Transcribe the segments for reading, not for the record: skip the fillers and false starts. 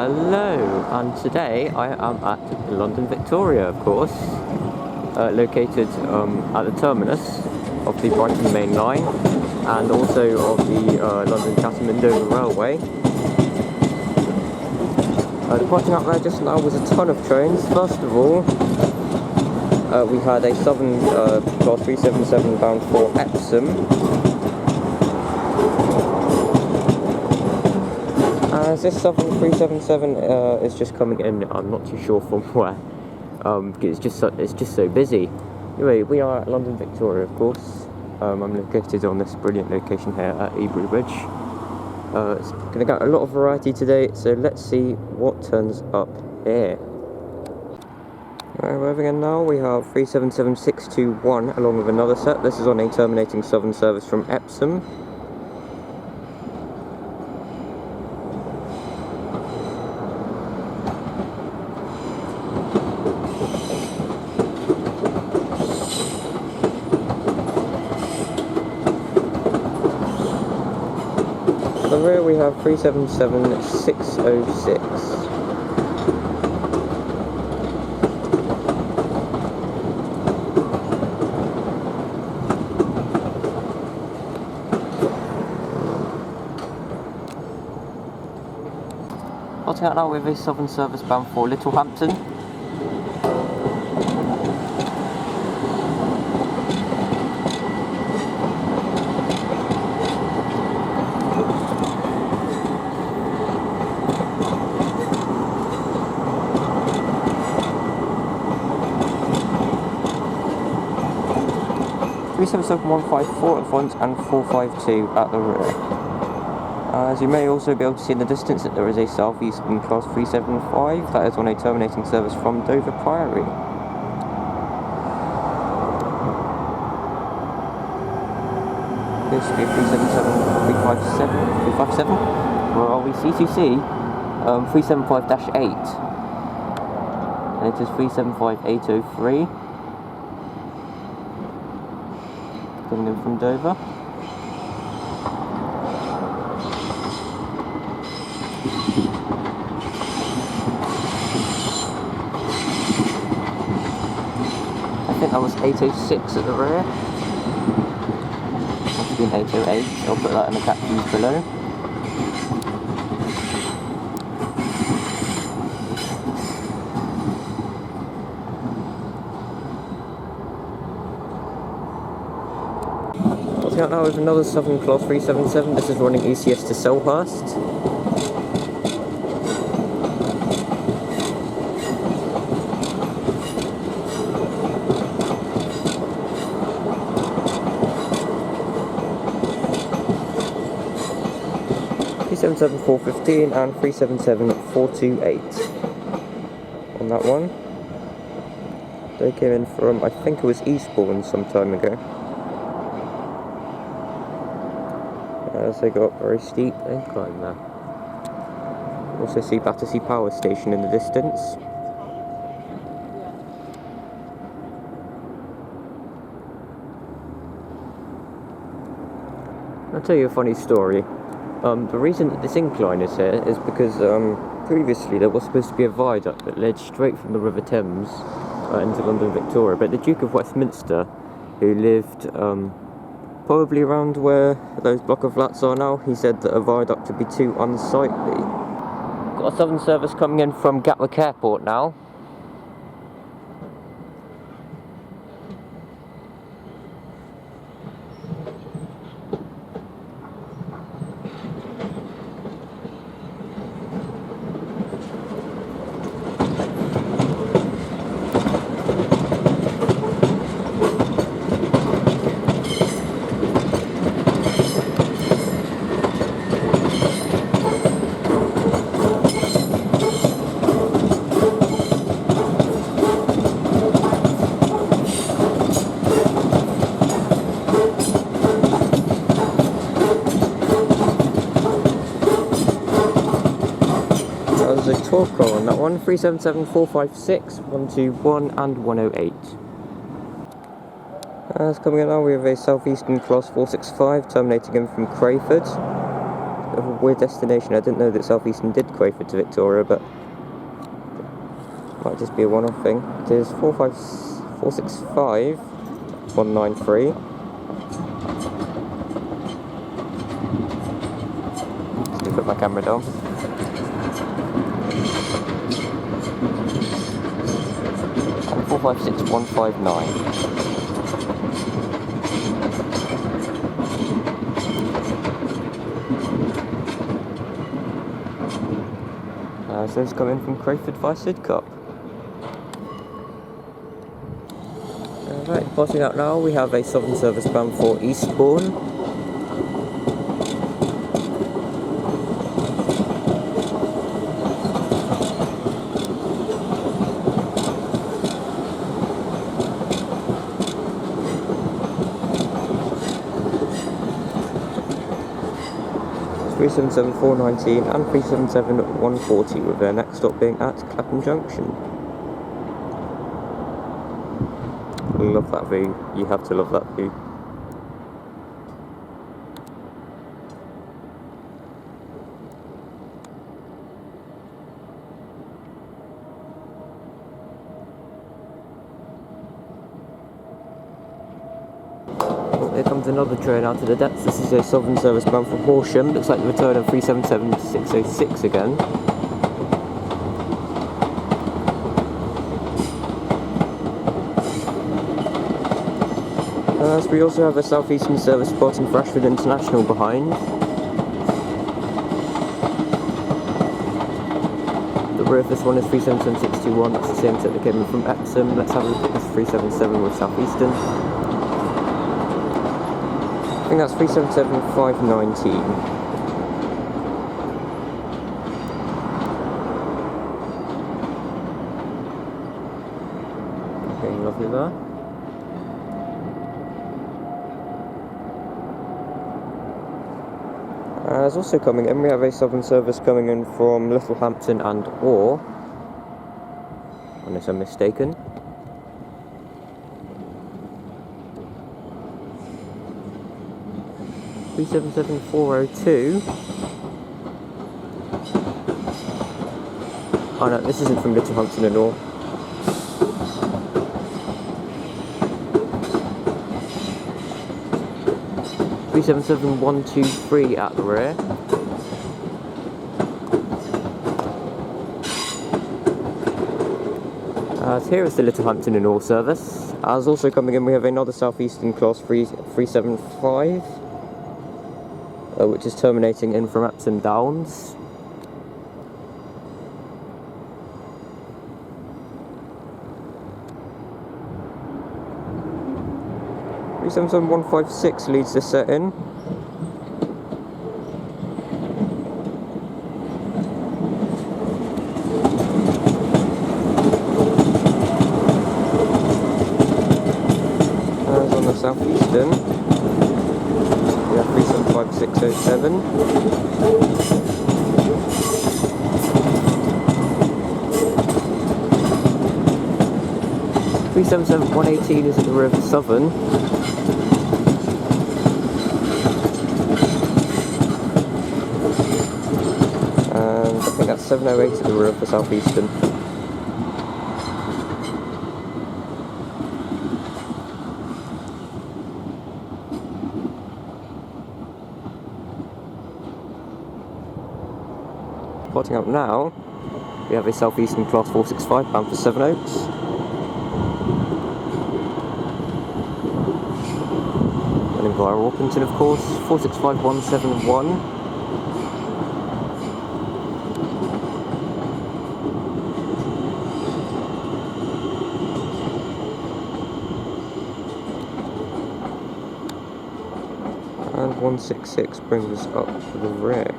Hello, and today I am at London Victoria, of course, located at the terminus of the Brighton main line and also of the London Chatham and Dover Railway. Departing out there just now was a ton of trains. First of all, we had a Southern Class 377 bound for Epsom. As this Southern 377 is just coming in, I'm not too sure from where. It's just so busy. Anyway, we are at London Victoria, of course. I'm located on this brilliant location here at Ebury Bridge. It's going to get a lot of variety today, so let's see what turns up here. Right, again now we have 377621 along with another set. This is on a terminating Southern service from Epsom. At the rear we have 377606. Starting out now with a Southern service bound for Littlehampton. Three 77154 at the front and 452 at the rear. As you may also be able to see in the distance that there is a Southeastern Class 375 that is on a terminating service from Dover Priory. This should be a 357. Where are we? C2C 375-8. And it is 375803. Coming in from Dover. I think that was 806 at the rear. Must have been 808. I'll put that in the captions below. Starting out now with another Southern Class 377. This is running ECS to Selhurst. Three 77415 and 377428 on that one. They came in from, I think it was Eastbourne some time ago. As they got very steep incline there. Also see Battersea Power Station in the distance. I'll tell you a funny story. The reason that this incline is here is because previously there was supposed to be a viaduct that led straight from the River Thames into London Victoria, but the Duke of Westminster, who lived probably around where those block of flats are now, he said that a viaduct would be too unsightly. Got a Southern service coming in from Gatwick Airport now. There's a 12 car on that one, 377456, 121 and 108. That's coming in now, we have a Southeastern Class 465 terminating in from Crayford. bit of a weird destination. I didn't know that Southeastern did Crayford to Victoria, but might just be a one-off thing. It is 465 193. Just put my camera down. And 456 159. So it's coming from Crayford via Sidcup. Alright, passing out now, we have a Southern service bound for Eastbourne. It's 377419 and 377140, with their next stop being at Clapham Junction. Love that view. You have to love that view. Oh, here comes another train out to the depths. This is a Southern service bound for Horsham. Looks like the return of 377606 again. So we also have a Southeastern service departing for Ashford International behind. The rear of this one is 377621, that's the same set that came in from Epsom. Let's have a look at this 377 with Southeastern. I think that's 377519. Okay, lovely there. As also coming in, we have a Southern service coming in from Littlehampton and Orr, unless I'm mistaken. (377-402). Oh no, this isn't from Littlehampton and Orr. (377-123) at the rear. As here is the Littlehampton and Orr service. As also coming in, we have another Southeastern class 375, which is terminating in from Epsom Downs. (377-156) leads this set in. As on the Southeastern, we have 375607. (377-118) is at the rear of the Southern. And I think that's 708 at the rear of the Southeastern. Plotting up now, we have a Southeastern class 465 bound for Sevenoaks. Running via Wolverton, of course, 465171. And 166 brings us up to the rear.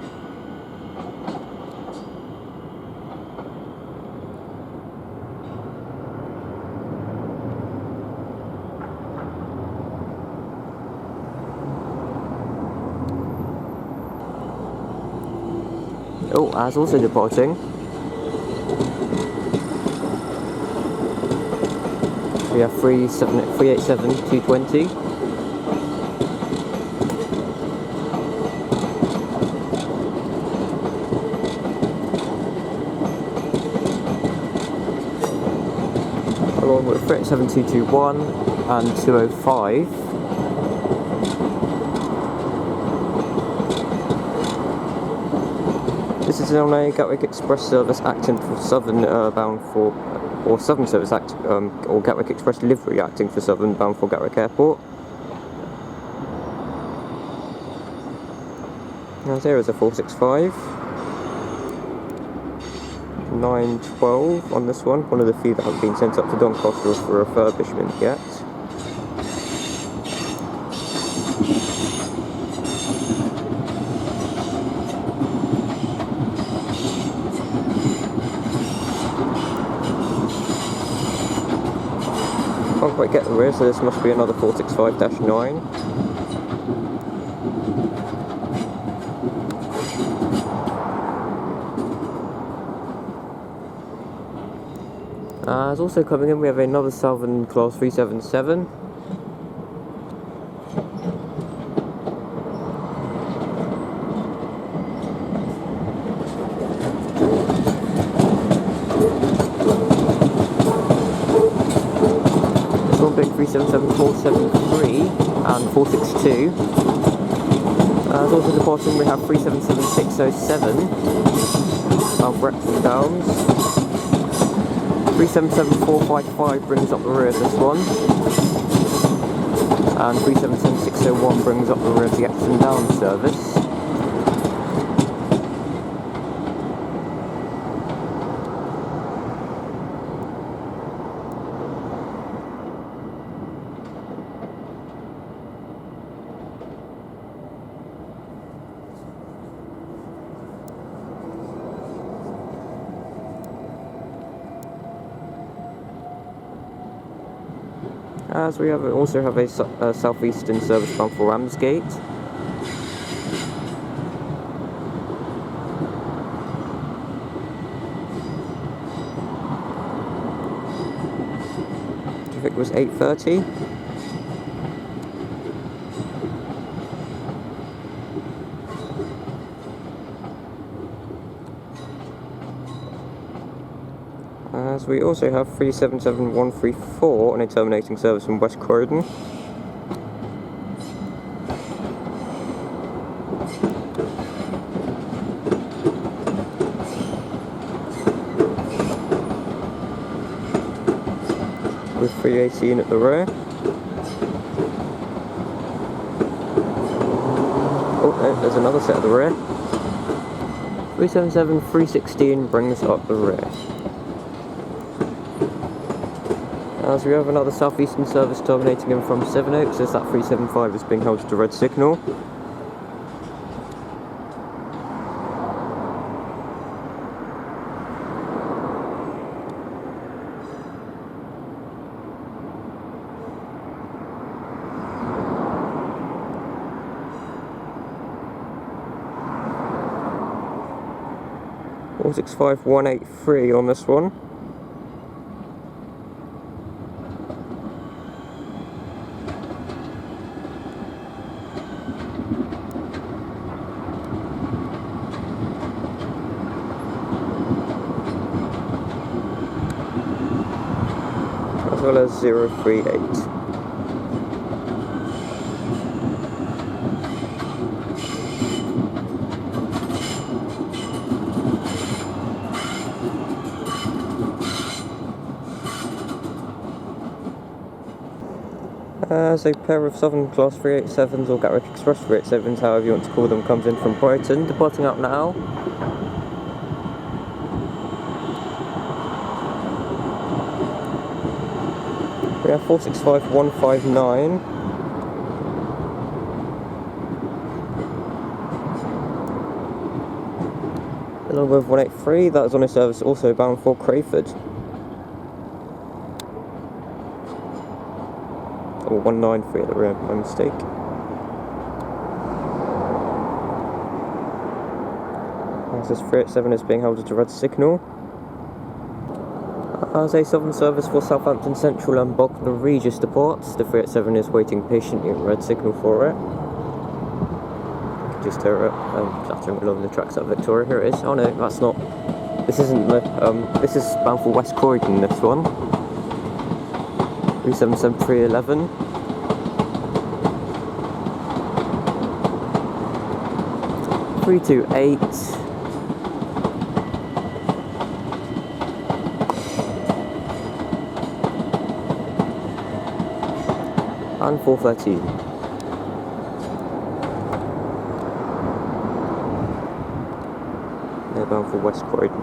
Oh, as also departing, we have 387-220. along with 37221 and 205. This is on a Gatwick Express service acting for Southern bound for, or Southern service or Gatwick Express livery acting for Southern bound for Gatwick Airport. Now there is a 465. 912 on this one of the few that have been sent up to Doncaster for refurbishment yet. Can't quite get the rear, so this must be another 465-9. As also coming in, we have another Southern Class 377. This one being 377, 473 and 462. As also departing, we have 377, 607 Brighton Downs. 377-455 brings up the rear of this one, and 377-601 brings up the rear of the Ups and Downs service. As we also have a southeastern service bound for Ramsgate. I think it was 8:30. As we also have 377-134 on a terminating service from West Croydon. With 318 at the rear. Oh no, there's another set at the rear. 377-316 brings up the rear. As we have another southeastern service terminating in from Sevenoaks, as that 375 is being held at a red signal. Four 65183 on this one. As well as 038. As a pair of Southern Class 387s or Gatwick Express 387s, however you want to call them, comes in from Brighton, departing out now. We have 465159. Along with 183, that is on a service also bound for Crayford. Or 193 at the rear, my mistake. As this 387 is being held at a red signal. As a Southern service for Southampton Central and Bognor Regis departs, the 387 is waiting patiently at red signal for it. You can just hear it clattering along the tracks at Victoria. Here it is. Oh no, that's not. This isn't the. This is bound for West Croydon, this one. 377 311. Three two eight. And 413. They're bound for West Croydon.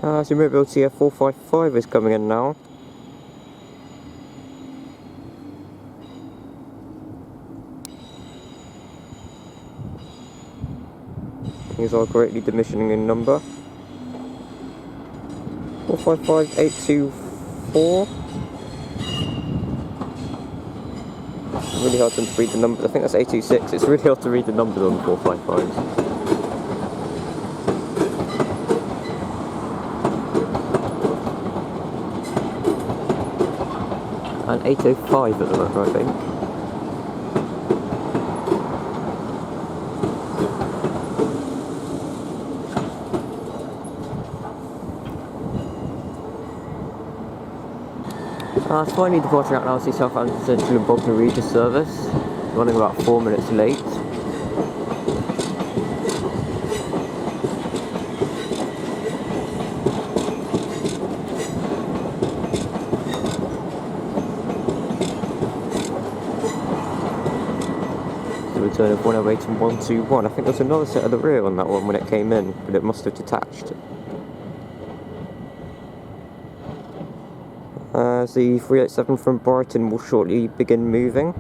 So you might be able to see a 455 is coming in now. These are greatly diminishing in number. 455824. Really hard to read the numbers. I think that's 826. It's really hard to read the numbers on the 455s. And 805 at the moment, I think. It's finally departing out now to Southampton Central and Bognor Regis service, running about 4 minutes late. The return of 108 and 121. I think there was another set at the rear on that one when it came in, but it must have detached. As the 387 from Brighton will shortly begin moving.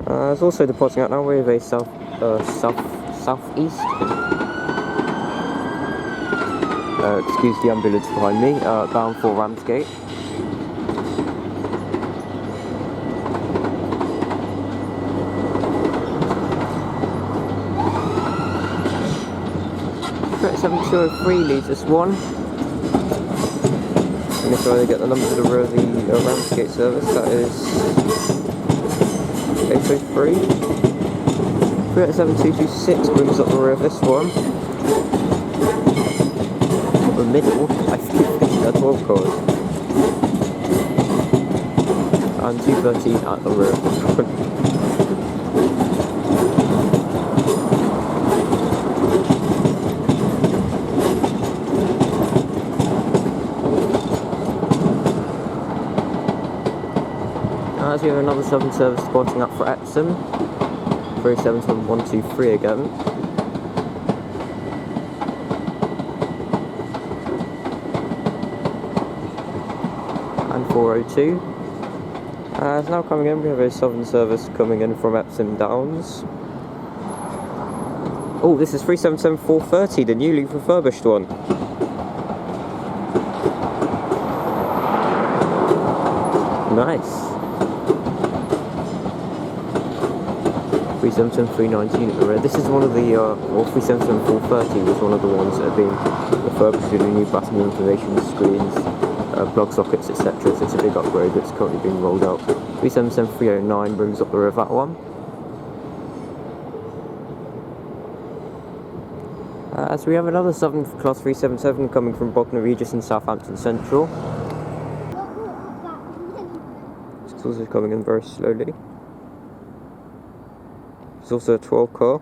It's also departing out now with a southeast. Excuse the ambulance behind me. Bound for Ramsgate. Correct 7203 leads this one. And if I get the number to the rear of the Ramsgate service, that is 803. 37226 brings up the rear of this one. The middle, I think that's 12 cars. And 213 at the rear of this one. As we have another Southern service departing up for Epsom, 377-123 again. And 402. It's now coming in, we have a Southern service coming in from Epsom Downs. Oh, this is 377-430, the newly refurbished one. Nice. 377-319 at the rear. This is one of the, or 377-430 was one of the ones that have been refurbished with the new passenger information screens, plug sockets, etc. So it's a big upgrade that's currently being rolled out. 377-309 brings up the rear of that one. As we have another Southern Class 377 coming from Bognor Regis and Southampton Central. It's also coming in very slowly. There's also a 12 car.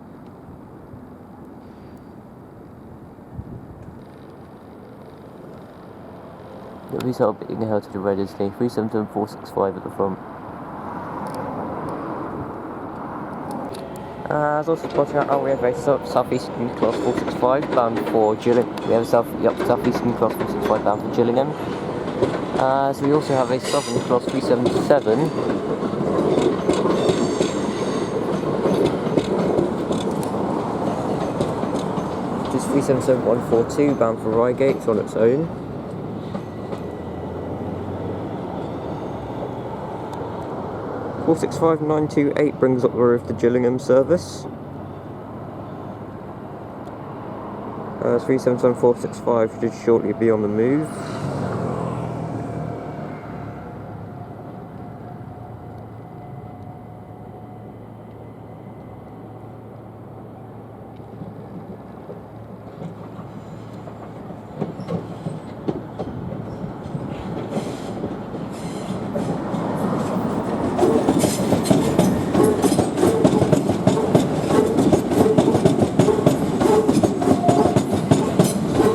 These are being held to the red as the 377-465 at the front. As also pointing out, we have a Southeastern Class 465 bound for Gillingham. We have a Southeastern Class 465 bound for Gillingham. So we also have a Southern Class 377. Which is 377-142 bound for Reigate on its own. Four 65928 brings up the rear of the Gillingham service. 377465 should shortly be on the move.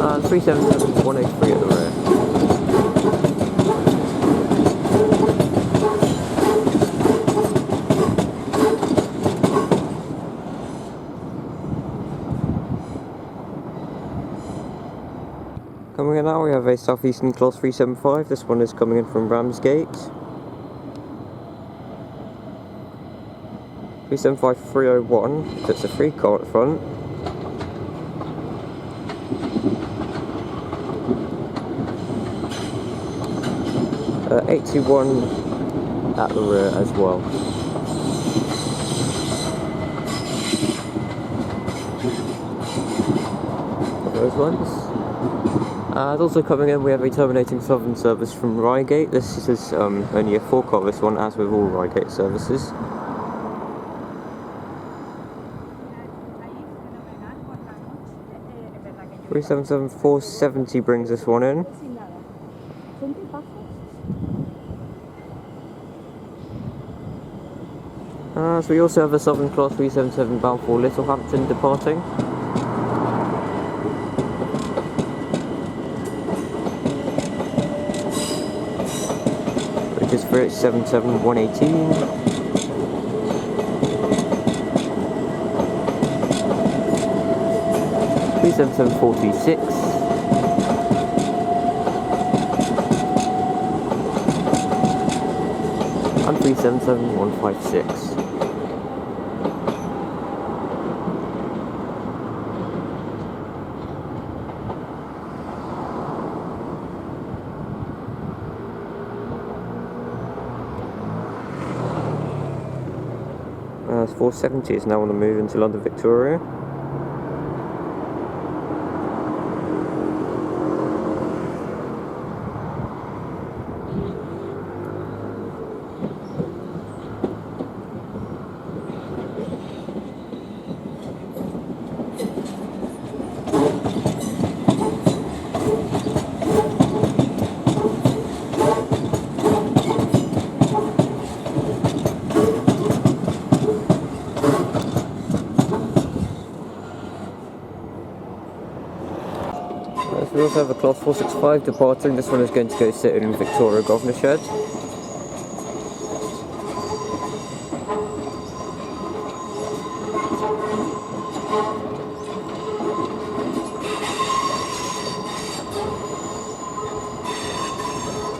And 377183 at the rear. Coming in now, we have a Southeastern Class 375. This one is coming in from Ramsgate. 375301, so it's a free car at front. Uh, 821 at the rear as well. Those ones. And also coming in, we have a terminating Southern service from Reigate. This is only a 4-car, this one, as with all Reigate services. $377,470 brings this one in. So we also have a Southern Class 377 bound for Littlehampton departing. Which is 377118. $377,426. And $377,156. That's 470 is now on the move into London Victoria. We also have a Class 465 departing. This one is going to go sit in Victoria Grosvenor Shed.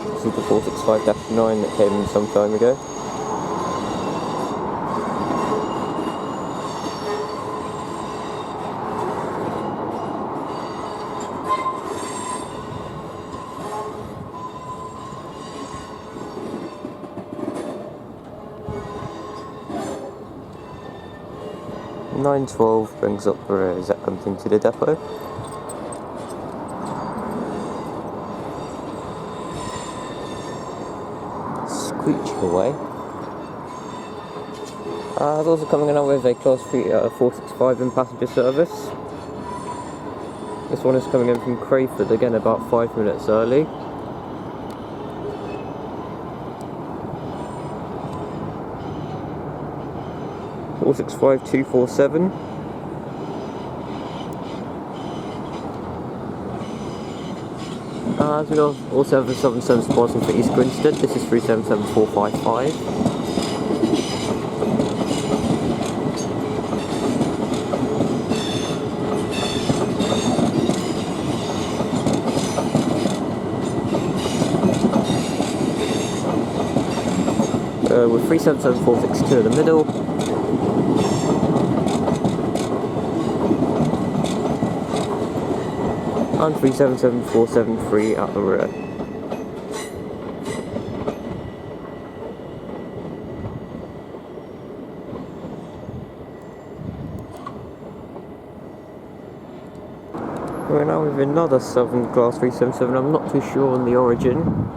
This is the 465-9 that came in some time ago. $912 brings up the rear into the depot. Screeching away. It's also coming in with a Class 465 in passenger service. This one is coming in from Crayford, again about 5 minutes early. $465,247. We also have the Southern Service departing for East Grinstead. This is 377455. With 377462 in the middle. And 377473 at the rear. We're now with another Southern Class 377. I'm not too sure on the origin.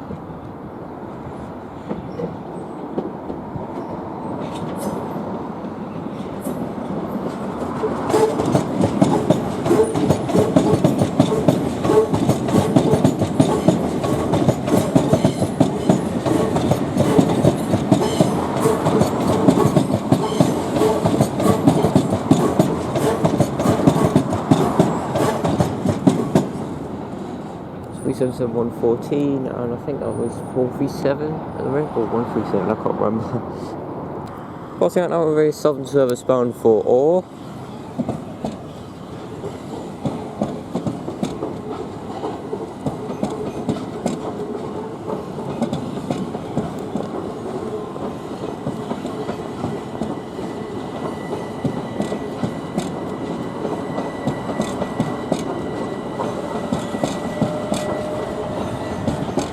Seven 114, and I think that was 437 at the rate, or 137, I can't remember. Passing out now with a Southern service bound for Orr.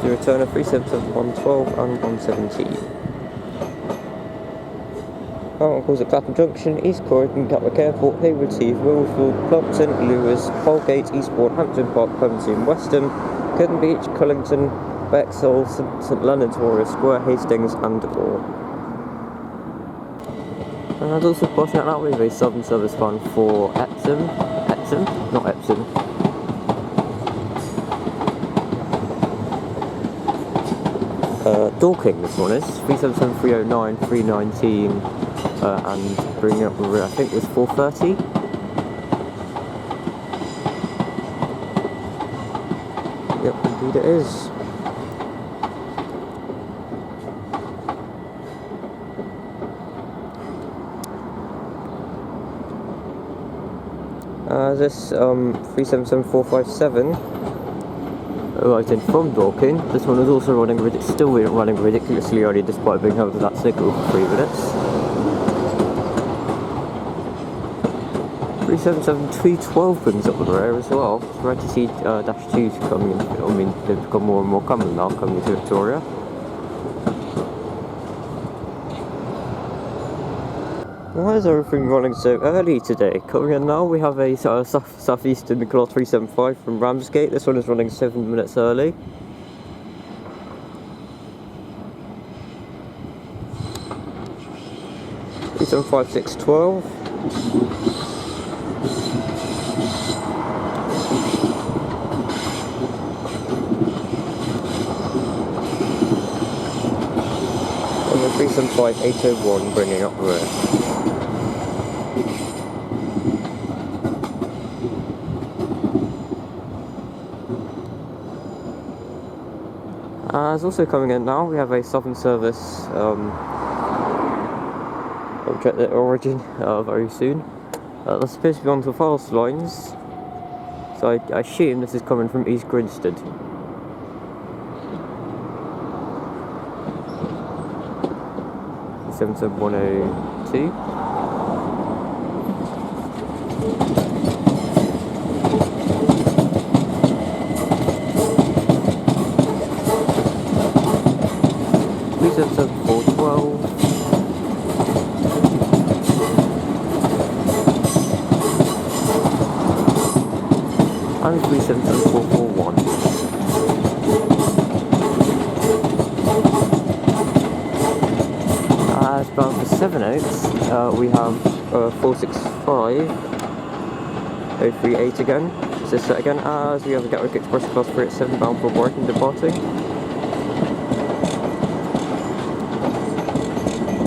The return of 377, 112 and 117. Current calls at Clapham Junction, East Croydon, Gatwick Airport, Hayward Heath, Willfield, Plumpton, Lewis, Holgate, Eastbourne, Hampton Park, Pevensey, Westham, Curtin Beach, Cullington, Bexhill, St Leonard's Warrior Square, Hastings and Orr. And I'd also passing out now with a Southern service van for Epsom, not Epsom. Dorking, this one is 377, 309, 319, and bringing up, I think it was 430. Yep, indeed it is. This 377, 457. Arriving from Dorking. This one is also still running ridiculously early despite being held to that signal for 3 minutes. 377 312 brings up the rear as well. It's great to see Dash 2s coming in. I mean, they've become more and more common now coming into Victoria. Why is everything running so early today? Coming in now, we have a Southeastern Class 375 from Ramsgate. This one is running 7 minutes early. Eastern 5612. And the 375 801 bringing up the rear. It's also coming in now. We have a Southern service object at origin very soon. That's supposed to be onto fast lines, so I assume this is coming from East Grinstead. Seven 102. And 377 441. As bound for Sevenoaks, we have 465 038 again. Is this set again? As we have a Gatwick Express Class 387 bound for Brighton departing.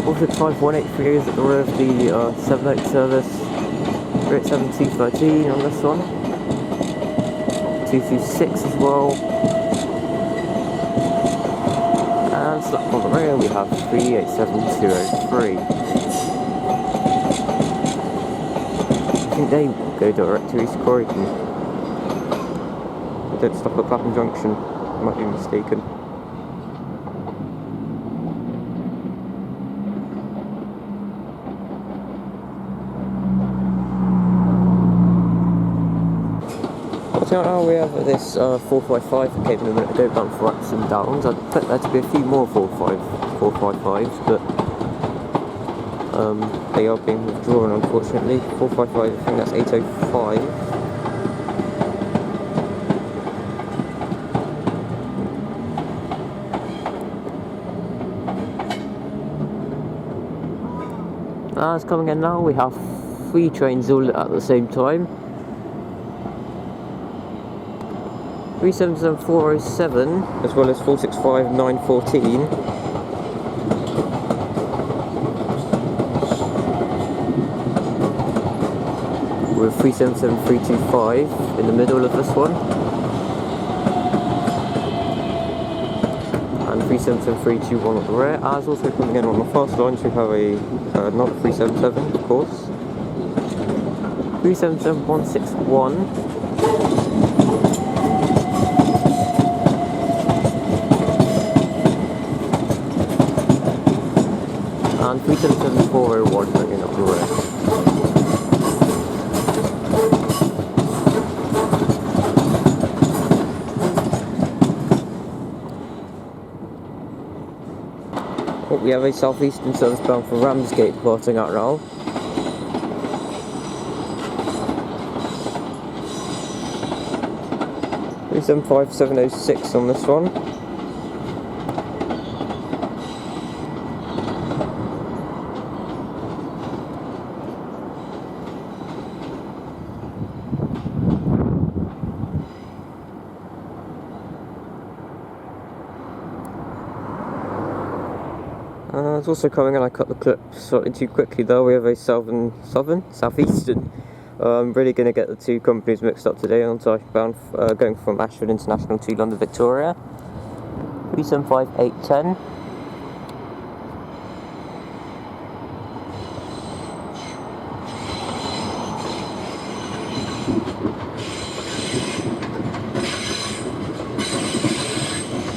465 183 is at the rear of the Sevenoaks service. 387 213 on this one. 226 as well, and slap on the rear we have 387203. I think they go direct to East Croydon. They don't stop at Clapham Junction, I might be mistaken. So now we have this 455 that came in a minute ago bound for ups and downs. I'd expect there to be a few more 455s, but they are being withdrawn unfortunately. 455, I think that's 805. As coming in now, we have 3 trains all at the same time. 377407 as well as 465914. With 377325 in the middle of this one. And 377321 at the rear. As also coming in on the fast lines, we have another 377, of course. 377161. And 377401 bringing up the rear. Oh, we have a southeastern service bound for Ramsgate departing out now. Three 75706 on this one. It's also coming in, I cut the clip slightly too quickly though. We have a Southeastern. Really going to get the two companies mixed up today, aren't I? Bound, going from Ashford International to London Victoria. 375810.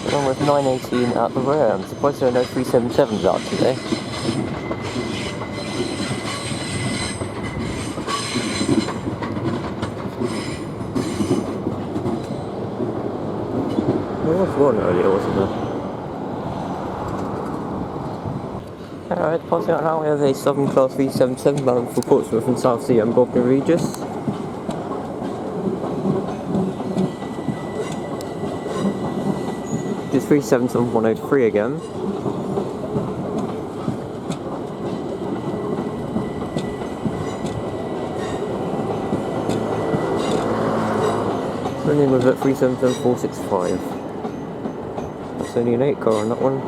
Along with 918 at the rear. I'm surprised there are no 377s out today. There was one earlier, wasn't there? Alright, passing out now, we have a Southern Class 377 bound for Portsmouth and Southsea and Grosvenor Regis. It's 377103 again. Running with it 377465. That's only an 8 car on that one.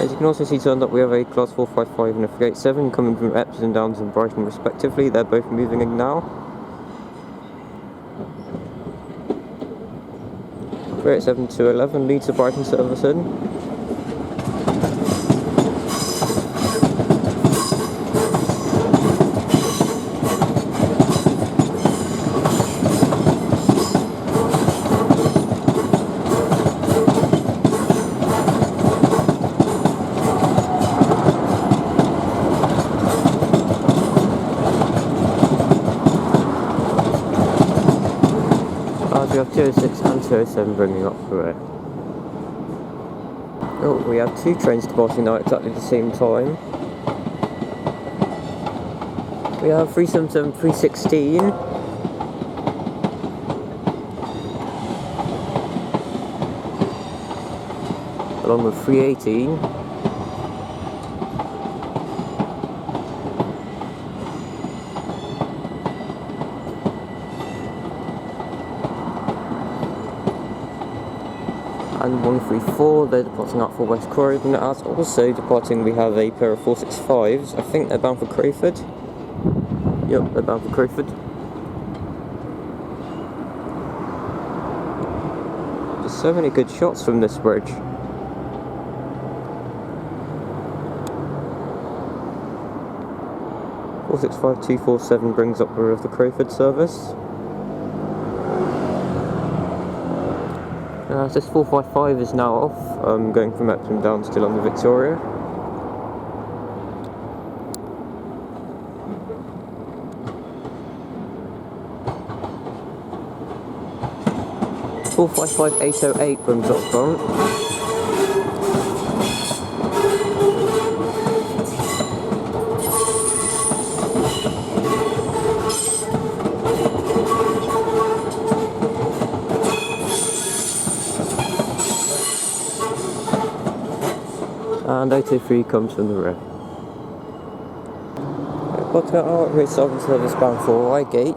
As you can also see turned up, we have a Class 455 and a 387 coming from Epsom Downs and Brighton respectively. They're both moving in now. 387211 leads the Brighton service in. We have 206 and 207 bringing up the rear. Oh, we have 2 trains departing now exactly the same time. We have 377 316. Along with 318. And 134, they're departing out for West Croydon. As also departing, we have a pair of 465s. I think they're bound for Crayford. Yep, they're bound for Crayford. Just so many good shots from this bridge. (465-247) brings up the rear of the Crayford service. This 455 is now off, going from Epsom Downs to London Victoria. (455-808) brings up front. And 803 comes from the rear. Bottom out, race Southern service bound for Reigate.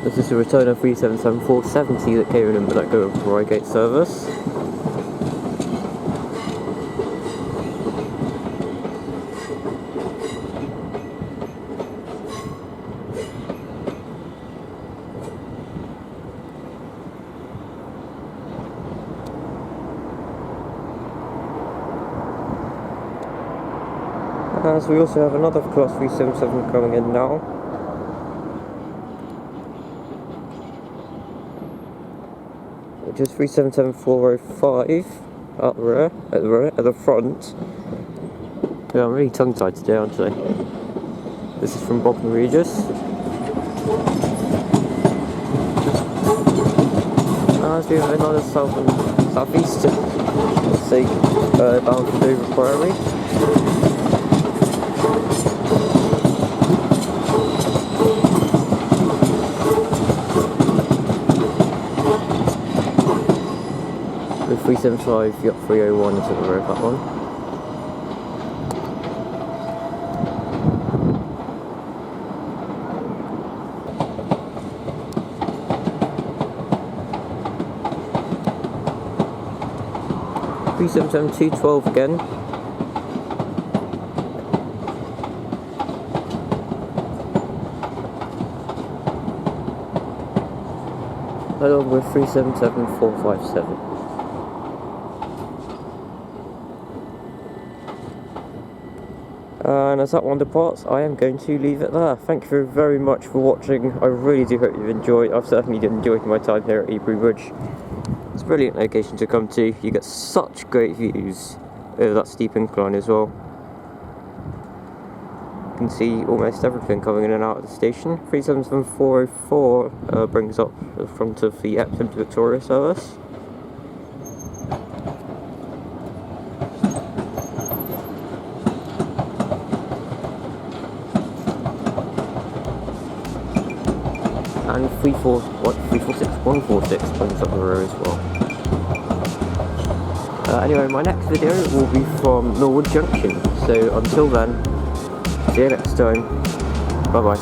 This is the return of 377-470 that came in but let go of Reigate service. So we also have another class 377 coming in now. Which is 377-405 at the front. Yeah, I'm really tongue-tied today, aren't I? This is from Brighton Regis. As we have another Southern and Southeastern, let's say, bound for Dover Priory. With 375, you got 301 into the road, that one. Three 212 again. Along with 377-457. And as that one departs, I am going to leave it there. Thank you very much for watching. I really do hope you've enjoyed. I've certainly enjoyed my time here at Ebury Bridge. It's a brilliant location to come to. You get such great views over that steep incline as well. You can see almost everything coming in and out of the station. 377-404 brings up the front of the Epsom to Victoria service. And 146 brings up the row as well. Anyway, my next video will be from Norwood Junction. So until then, see you next time. Bye bye.